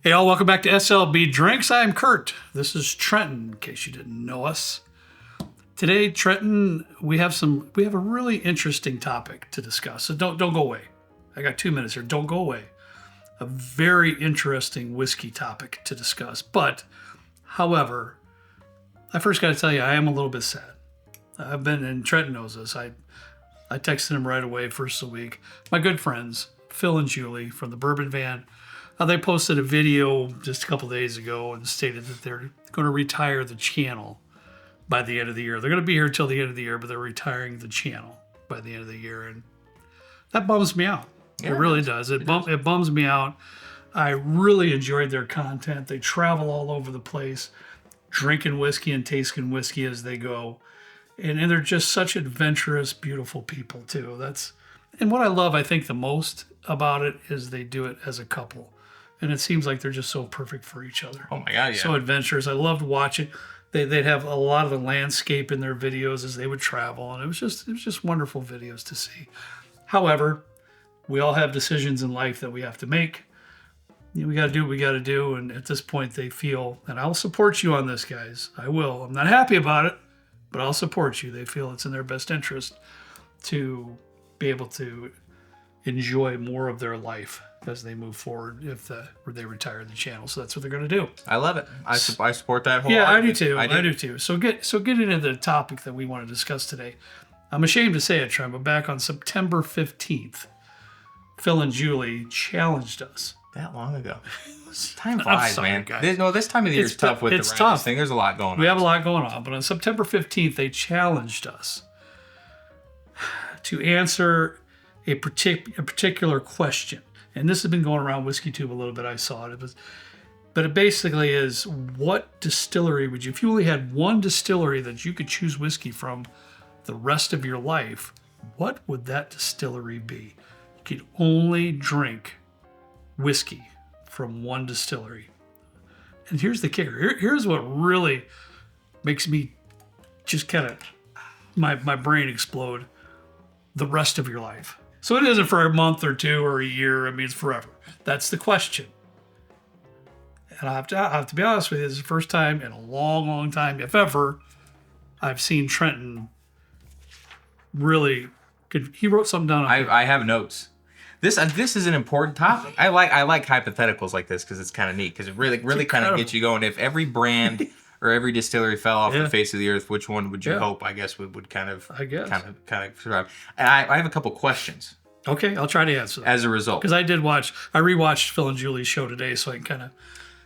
Hey all, welcome back to SLB Drinks. I'm Kurt. This is Trenton, in case you didn't know us. Today, Trenton, we have a really interesting topic to discuss. So don't go away. I got 2 minutes here. Don't go away. A very interesting whiskey topic to discuss. But, however, I first got to tell you, I am a little bit sad. I've been, and Trenton knows this. I texted him right away, first of the week. My good friends, Phil and Julie from the Bourbon Van. They posted a video just a couple days ago and stated that they're going to retire the channel by the end of the year. They're going to be here till the end of the year, but they're retiring the channel by the end of the year. And that bums me out. Yeah, it really does. It bums me out. I really enjoyed their content. They travel all over the place, drinking whiskey and tasting whiskey as they go. And they're just such adventurous, beautiful people, too. And what I love, I think, the most about it is they do it as a couple. And it seems like they're just so perfect for each other. Oh, my God, yeah. So adventurous. I loved watching. They'd have a lot of the landscape in their videos as they would travel. And it was just wonderful videos to see. However, we all have decisions in life that we have to make. We got to do what we got to do. And at this point, they feel, and I'll support you on this, guys. I will. I'm not happy about it, but I'll support you. They feel it's in their best interest to be able to enjoy more of their life as they move forward if they retire the channel. So that's what they're going to do. I love it. I support that whole. Yeah, I do too. I do too. So getting into the topic that we want to discuss today. I'm ashamed to say it, Trent, but back on September 15th, Phil and Julie challenged us. That long ago. Time flies, man. Guys. This time of the year is tough with the tough thing. There's a lot going on. We have a lot going on, but on September 15th, they challenged us to answer a particular question. And this has been going around WhiskeyTube a little bit. I saw it. But it basically is, what distillery would you, if you only had one distillery that you could choose whiskey from the rest of your life, what would that distillery be? You could only drink whiskey from one distillery. And here's the kicker. Here's what really makes me just kind of, my brain explode. The rest of your life. So it isn't for a month or two or a year. I mean, it's forever. That's the question. And I have to be honest with you. This is the first time in a long, long time, if ever, I've seen Trenton really good. He wrote something down. I have notes. This is an important topic. I like hypotheticals like this because it's kind of neat because it really kind of gets you going. If every brand or every distillery fell off the face of the earth, which one would you hope? I guess would kind of survive. And I have a couple questions. Okay, I'll try to answer them. As a result, because I rewatched Phil and Julie's show today, so I can kind of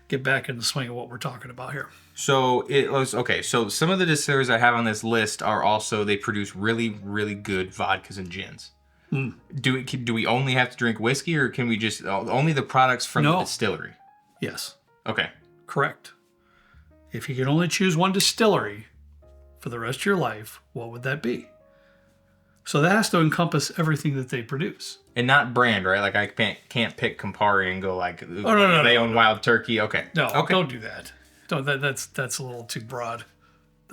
get back in the swing of what we're talking about here. So it was okay. So some of the distilleries I have on this list are also, they produce really, really good vodkas and gins. Mm. Do we only have to drink whiskey, or can we just only the products from the distillery? Yes. Okay. Correct. If you could only choose one distillery for the rest of your life, what would that be? So that has to encompass everything that they produce. And not brand, right? Like I can't pick Campari and go like, no, they own Wild Turkey. Okay. No, okay. Don't do that. That's a little too broad.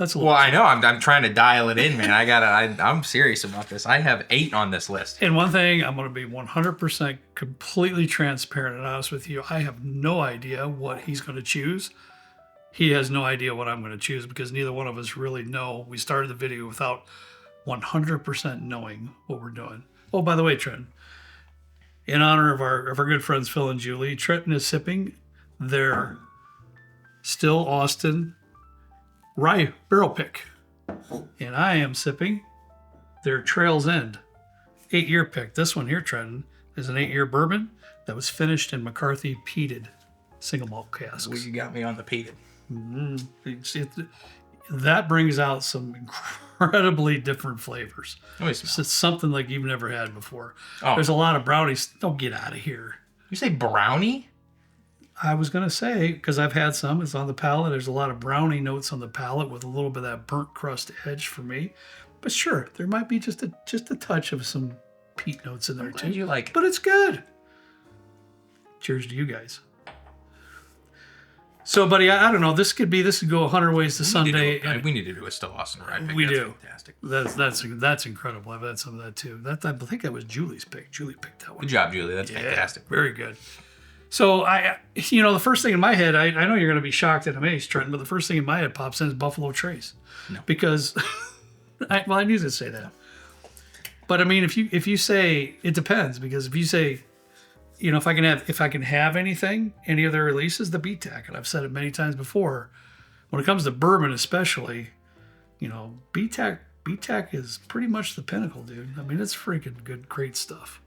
I know. I'm trying to dial it in, man. I'm serious about this. I have 8 on this list. And one thing, I'm going to be 100% completely transparent and honest with you. I have no idea what he's going to choose. He has no idea what I'm going to choose because neither one of us really know. We started the video without 100% knowing what we're doing. Oh, by the way, Trenton, in honor of our good friends Phil and Julie, Trenton is sipping their Still Austin Rye Barrel Pick. And I am sipping their Trails End 8-year pick. This one here, Trenton, is an 8-year bourbon that was finished in McCarthy peated single malt casks. Well, you got me on the peated. Mm-hmm. That brings out some incredibly different flavors. It's something like you've never had before. Oh. There's a lot of brownies. Don't get out of here. You say brownie? I was going to say, because I've had some, it's on the palate. There's a lot of brownie notes on the palate with a little bit of that burnt crust edge for me. But sure, there might be just a touch of some peat notes in there too. You like? But it's good. Cheers to you guys. So, buddy, I don't know. This could go 100 ways to Sunday. We need to do a Still Austin Rye pick. We do. Fantastic. That's incredible. I've had some of that too. I think that was Julie's pick. Julie picked that one. Good job, Julie. That's fantastic. Very good. So the first thing in my head, I know you're going to be shocked and amazed, Trenton, but the first thing in my head pops in is Buffalo Trace. No. Because, I knew to say that. But I mean, if you say, it depends, because if you say, if I can have anything, any of their releases, the BTAC, and I've said it many times before, when it comes to bourbon especially, BTAC is pretty much the pinnacle, dude. I mean, it's freaking good, great stuff.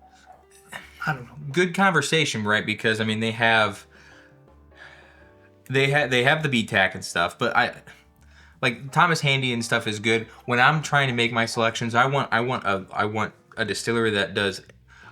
I don't know. Good conversation, right? Because I mean, they have the BTAC and stuff, but like Thomas Handy and stuff is good. When I'm trying to make my selections, I want a distillery that does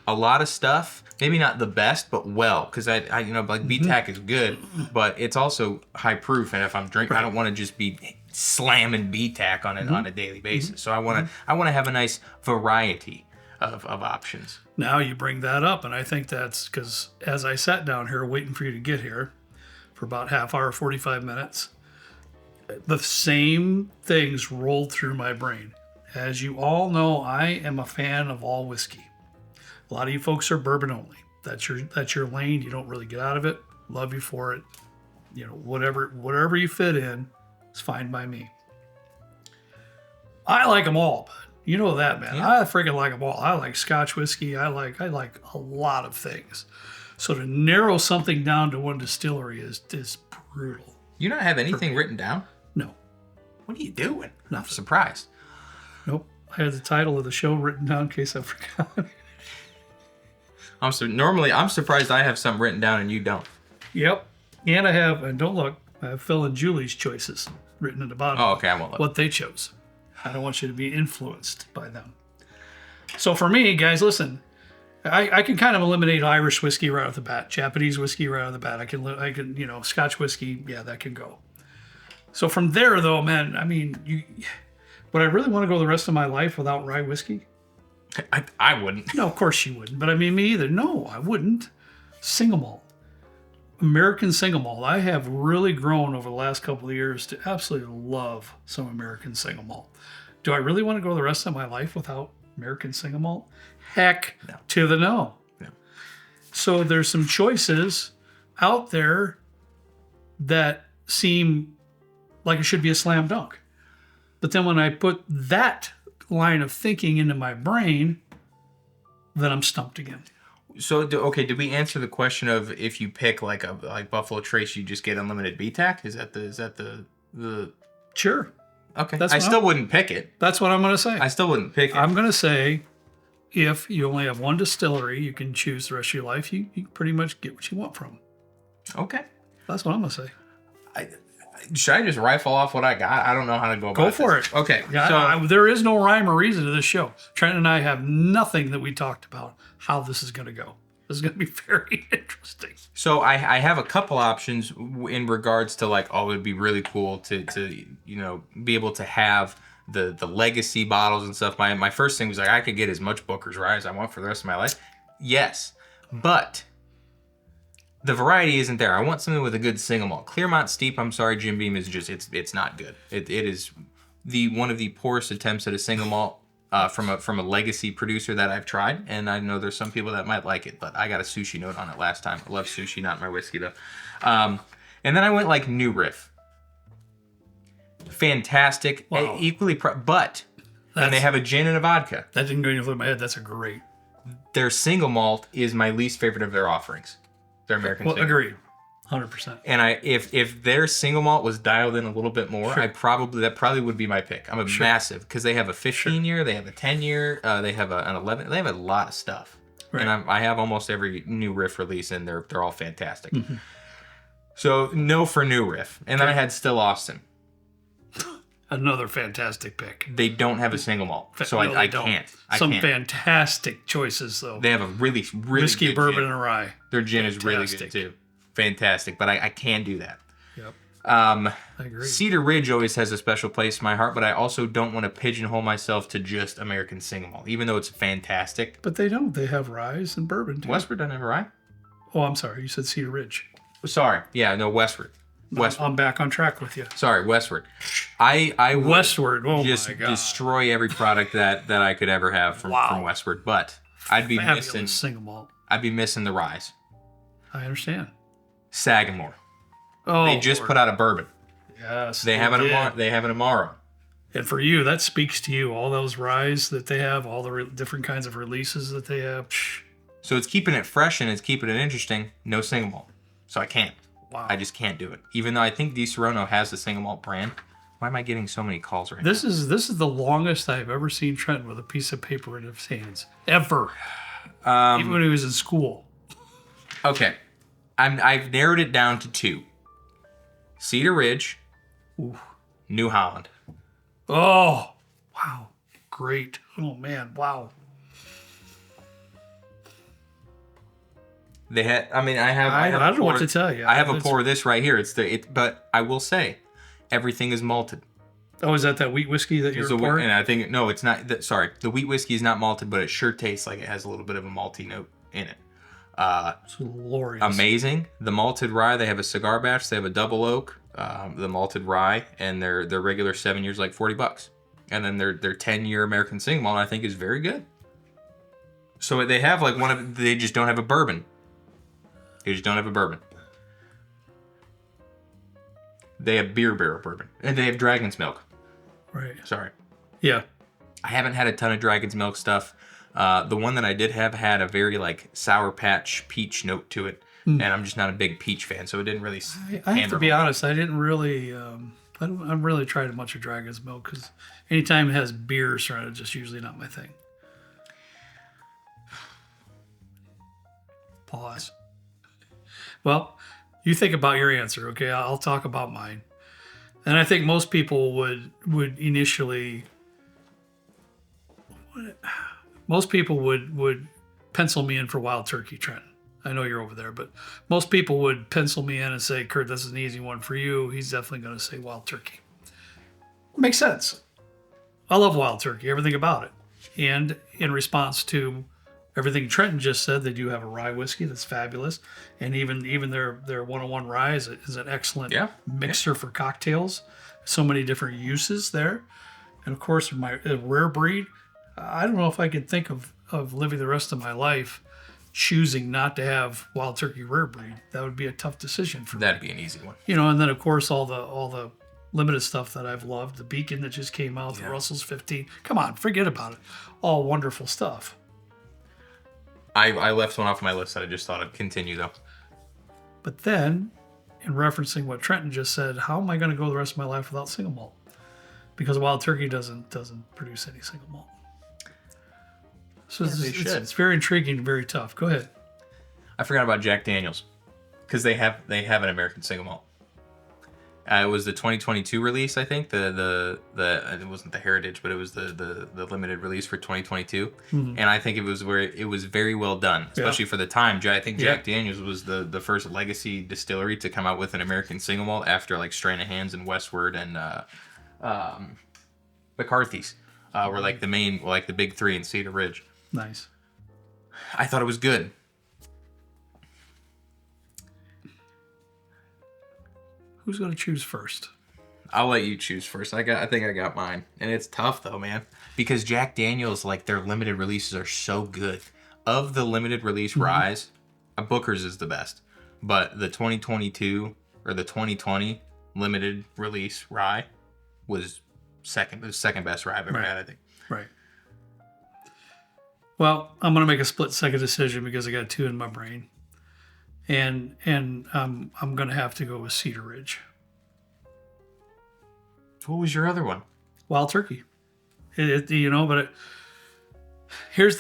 a lot of stuff. Maybe not the best, but well, because like BTAC is good, but it's also high proof. And if I'm drinking, I don't want to just be slamming BTAC on a daily basis. So I want to have a nice variety of options. Now you bring that up, and I think that's because as I sat down here waiting for you to get here for about half hour, 45 minutes, the same things rolled through my brain. As you all know, I am a fan of all whiskey. A lot of you folks are bourbon only. That's your lane. You don't really get out of it. Love you for it. Whatever you fit in, it's fine by me. I like them all, but you know that, man. Yeah. I freaking like them all. I like Scotch whiskey. I like a lot of things. So to narrow something down to one distillery is brutal. You don't have anything written down? No. What are you doing? Nothing. I'm surprised. Nope. I had the title of the show written down in case I forgot. Normally I'm surprised I have something written down and you don't. Yep. And I have Phil and Julie's choices written at the bottom. Oh, okay. I won't look. What they chose. I don't want you to be influenced by them. So for me, guys, listen, I can kind of eliminate Irish whiskey right off the bat, Japanese whiskey right off the bat. I can Scotch whiskey, yeah, that can go. So from there, though, man, I mean, would I really want to go the rest of my life without rye whiskey? I wouldn't. No, of course you wouldn't. But I mean, me either. No, I wouldn't. Single malt. American single malt. I have really grown over the last couple of years to absolutely love some American single malt. Do I really want to go the rest of my life without American single malt? Heck no. To the no. No. So there's some choices out there that seem like it should be a slam dunk. But then when I put that line of thinking into my brain, then I'm stumped again. So, did we answer the question of if you pick like Buffalo Trace, you just get unlimited BTAC? Is that the? Sure. Okay. I still wouldn't pick it. That's what I'm going to say. I still wouldn't pick it. I'm going to say, if you only have one distillery, you can choose the rest of your life. You pretty much get what you want from them. Okay. That's what I'm going to say. Should I just rifle off what I got? I don't know how to go about this. Go for it. Okay. Yeah, so there is no rhyme or reason to this show. Trent and I have nothing that we talked about how this is going to go. This is going to be very interesting. So I have a couple options in regards to it would be really cool to be able to have the legacy bottles and stuff. My first thing was I could get as much Booker's Rye as I want for the rest of my life. Yes, but the variety isn't there. I want something with a good single malt. Clearmont Steep, I'm sorry, Jim Beam is just it's not good. It is one of the poorest attempts at a single malt from a legacy producer that I've tried, and I know there's some people that might like it, but I got a sushi note on it last time. I love sushi, not my whiskey though. And then I went New Riff. Fantastic, wow. Equally, but and they have a gin and a vodka. That didn't go any through my head. That's a great. Their single malt is my least favorite of their offerings. Their American single. Agreed. 100%. And if their single malt was dialed in a little bit more, that probably would be my pick. I'm massive because they have a 15 year, they have a 10 year, they have an 11. They have a lot of stuff, right. And I have almost every New Riff release, and they're all fantastic. Mm-hmm. So no for New Riff, and then I had Still Austin. Another fantastic pick. They don't have a single malt, so I can't. Some fantastic choices though. They have a really whiskey, good bourbon, gin. and rye. Their gin is really good too. Fantastic, but I can't do that. Yep. I agree. Cedar Ridge always has a special place in my heart, but I also don't want to pigeonhole myself to just American single malt, even though it's fantastic. But they don't. They have rye and bourbon too. Westward doesn't have a rye? Oh, I'm sorry. You said Cedar Ridge. Sorry. Yeah, no, Westward. I'm back on track with you. Sorry, Westward. I would Westward. Oh just my God. Destroy every product that I could ever have from Westward, but I'd be missing single malt. I'd be missing the ryes. I understand. Sagamore. Oh, They just put out a bourbon. Yes, They have an Amaro. And for you, that speaks to you. All those ryes that they have, all the different kinds of releases that they have. So it's keeping it fresh and it's keeping it interesting. No single malt. So I can't. Wow. I just can't do it. Even though I think Di Serono has the single malt brand. Why am I getting so many calls right now? This is the longest I've ever seen Trenton with a piece of paper in his hands. Ever. Even when he was in school. Okay. I've narrowed it down to 2. Cedar Ridge, Ooh. New Holland. Oh, wow. Great. Oh, man. Wow. They had, I mean, I don't know what to tell you. I have a pour of this right here. But I will say, everything is malted. Oh, is that wheat whiskey that you're pouring? And I think, no, it's not. Sorry, the wheat whiskey is not malted, but it sure tastes like it has a little bit of a malty note in it. It's glorious. Amazing. The malted rye, they have a cigar batch. They have a double oak, the malted rye, and their regular 7 years like $40. And then their 10-year American single malt, I think, is very good. So they have like they just don't have a bourbon. They just don't have a bourbon. They have beer barrel bourbon, and they have Dragon's Milk. Right. Sorry. Yeah. I haven't had a ton of Dragon's Milk stuff. The one that I did have had a very like Sour Patch peach note to it, and I'm just not a big peach fan, so it didn't really. I have to be honest. I didn't really. I haven't really tried much of Dragon's Milk because anytime it has beer surrounded, it's just usually not my thing. Pause. Well, you think about your answer, okay? I'll talk about mine. And I think most people would initially. Most people would pencil me in for Wild Turkey, Trent. I know you're over there, but most people would pencil me in and say, Kurt, this is an easy one for you. He's definitely going to say Wild Turkey. Makes sense. I love Wild Turkey, everything about it. And in response to everything Trenton just said, they do have a rye whiskey that's fabulous. And even their 101 rye is an excellent mixer for cocktails. So many different uses there. And of course, my rare breed, I don't know if I could think of living the rest of my life choosing not to have Wild Turkey rare breed. That would be a tough decision for me. That'd be an easy one. And then of course all the limited stuff that I've loved, the Beacon that just came out, the Russell's 15. Come on, forget about it. All wonderful stuff. I left one off my list that I just thought I'd continue though. But then, in referencing what Trenton just said, how am I going to go the rest of my life without single malt? Because Wild Turkey doesn't produce any single malt. So it's very intriguing and very tough. Go ahead. I forgot about Jack Daniel's because they have an American single malt. It was the 2022 release, I think. The it wasn't the Heritage, but it was the limited release for 2022. Mm-hmm. And I think it was very well done, especially for the time. I think Jack Daniel's was the first legacy distillery to come out with an American single malt after like Stranahan's and Westward and McCarthy's were like the main, like the big three in Cedar Ridge. Nice. I thought it was good. Who's going to choose first? I'll let you choose first. I think I got mine. And it's tough though, man. Because Jack Daniel's, like, their limited releases are so good. Of the limited release ryes, Booker's is the best. But the 2022 or the 2020 limited release rye was the second best rye I've ever had, I think. Right. Well, I'm going to make a split second decision because I got two in my brain. And I'm going to have to go with Cedar Ridge. What was your other one? Wild Turkey. Here's the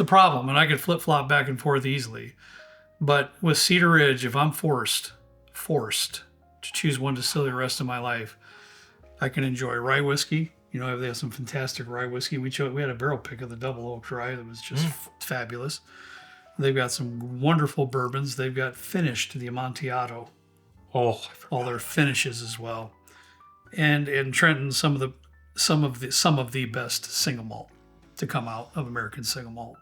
problem, and I could flip-flop back and forth easily. But with Cedar Ridge, if I'm forced to choose one distillery the rest of my life, I can enjoy rye whiskey. They have some fantastic rye whiskey. We had a barrel pick of the double oak rye that was just fabulous. They've got some wonderful bourbons. They've got finished the Amontillado. All their finishes as well. And in Trenton, some of the best single malt to come out of American single malt.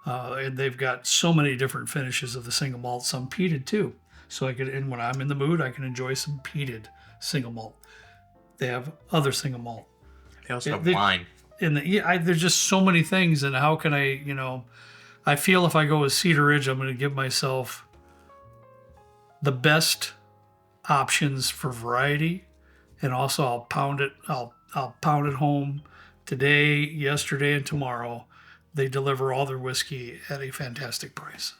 And they've got so many different finishes of the single malt, some peated too. So and when I'm in the mood, I can enjoy some peated single malt. They have other single malt. They also have wine. There's just so many things, and how can I feel if I go with Cedar Ridge, I'm going to give myself the best options for variety, and also I'll pound it. I'll pound it home today, yesterday, and tomorrow. They deliver all their whiskey at a fantastic price.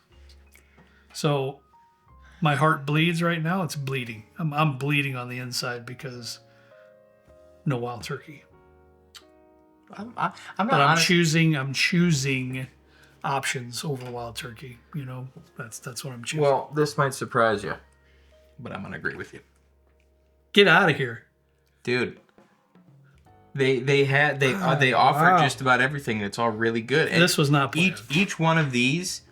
So my heart bleeds right now. It's bleeding. I'm bleeding on the inside because no wild turkey. I'm not. But I'm choosing options over wild turkey. You know, that's what I'm choosing. Well, this might surprise you, but I'm gonna agree with you. Get out of here, dude. They offer just about everything. That's all really good. And this was not planned. Each one of these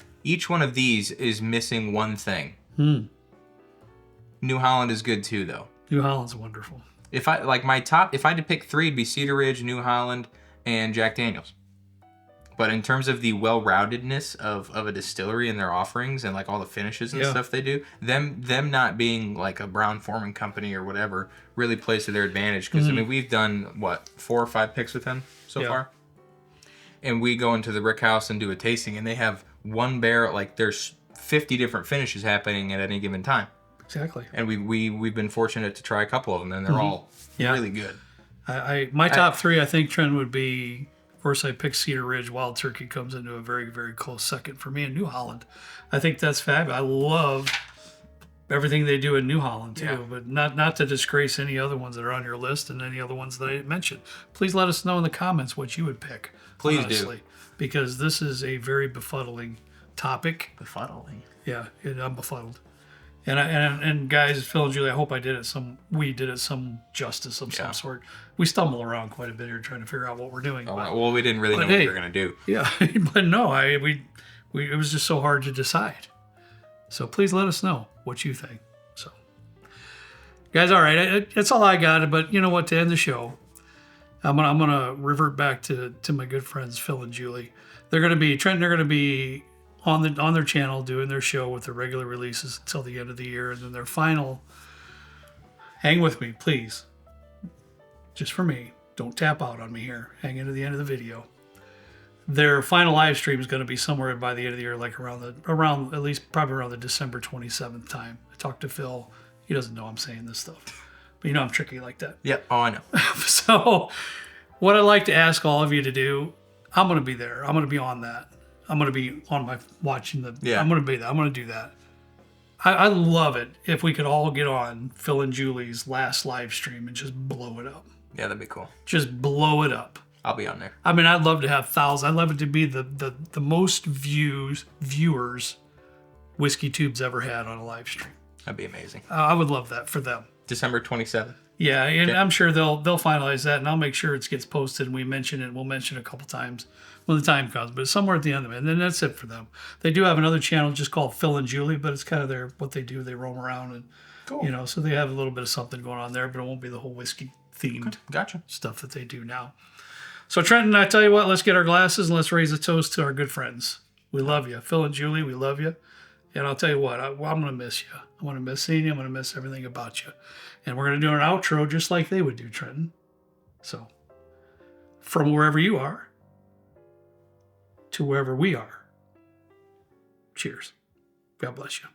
is missing one thing. New Holland is good too, though. New Holland's wonderful. If I had to pick three, it'd be Cedar Ridge, New Holland, and Jack Daniel's. But in terms of the well-roundedness of a distillery and their offerings and like all the finishes and stuff they do, them not being like a Brown-Forman company or whatever really plays to their advantage. Because I mean, we've done 4 or 5 picks with them so far, and we go into the Rick House and do a tasting, and they have one barrel. Like there's 50 different finishes happening at any given time. Exactly. And we've been fortunate to try a couple of them, and they're all really good. My top 3, I think, Trent, would be. Of course, I picked Cedar Ridge. Wild Turkey comes into a very, very close second for me. And New Holland, I think that's fabulous. I love everything they do in New Holland too. But not to disgrace any other ones that are on your list and any other ones that I didn't mention. Please let us know in the comments what you would pick. Please honestly, do, because this is a very befuddling topic. Befuddling. Yeah, I'm befuddled. And guys, Phil and Julie, I hope we did it some justice of some sort. We stumble around quite a bit here trying to figure out what we're doing. Well, we didn't really know what we were gonna do. Yeah, but no, it was just so hard to decide. So please let us know what you think. So, guys, all right, that's all I got. But you know what? To end the show, I'm gonna revert back to my good friends Phil and Julie. They're gonna be on their channel doing their show with their regular releases until the end of the year, and then their final, hang with me please, just for me, don't tap out on me here, hang into the end of the video. Their final live stream is going to be somewhere by the end of the year, like around at least probably around the December 27th time. I talked to Phil, he doesn't know I'm saying this stuff, but you know I'm tricky like that. Yep. Oh, I know. So what I'd like to ask all of you to do, I'm going to be there, I'm going to be on that. I'm going to be on my watching the. Yeah. I'm going to be there. I'm going to do that. I love it if we could all get on Phil and Julie's last live stream and just blow it up. Yeah, that'd be cool. Just blow it up. I'll be on there. I mean, I'd love to have thousands. I'd love it to be the most viewers Whiskey Tube's ever had on a live stream. That'd be amazing. I would love that for them. December 27th. Yeah, and I'm sure they'll finalize that, and I'll make sure it gets posted, and we mention it. We'll mention it a couple times when the time comes, but it's somewhere at the end of it, and then that's it for them. They do have another channel just called Phil and Julie, but it's kind of what they do. They roam around and so they have a little bit of something going on there, but it won't be the whole whiskey themed stuff that they do now. So Trenton, I tell you what, let's get our glasses and let's raise a toast to our good friends. We love you, Phil and Julie. We love you, and I'll tell you what, I'm gonna miss you. I'm gonna miss seeing you. I'm gonna miss everything about you. And we're going to do an outro just like they would do, Trenton. So, from wherever you are to wherever we are, cheers. God bless you.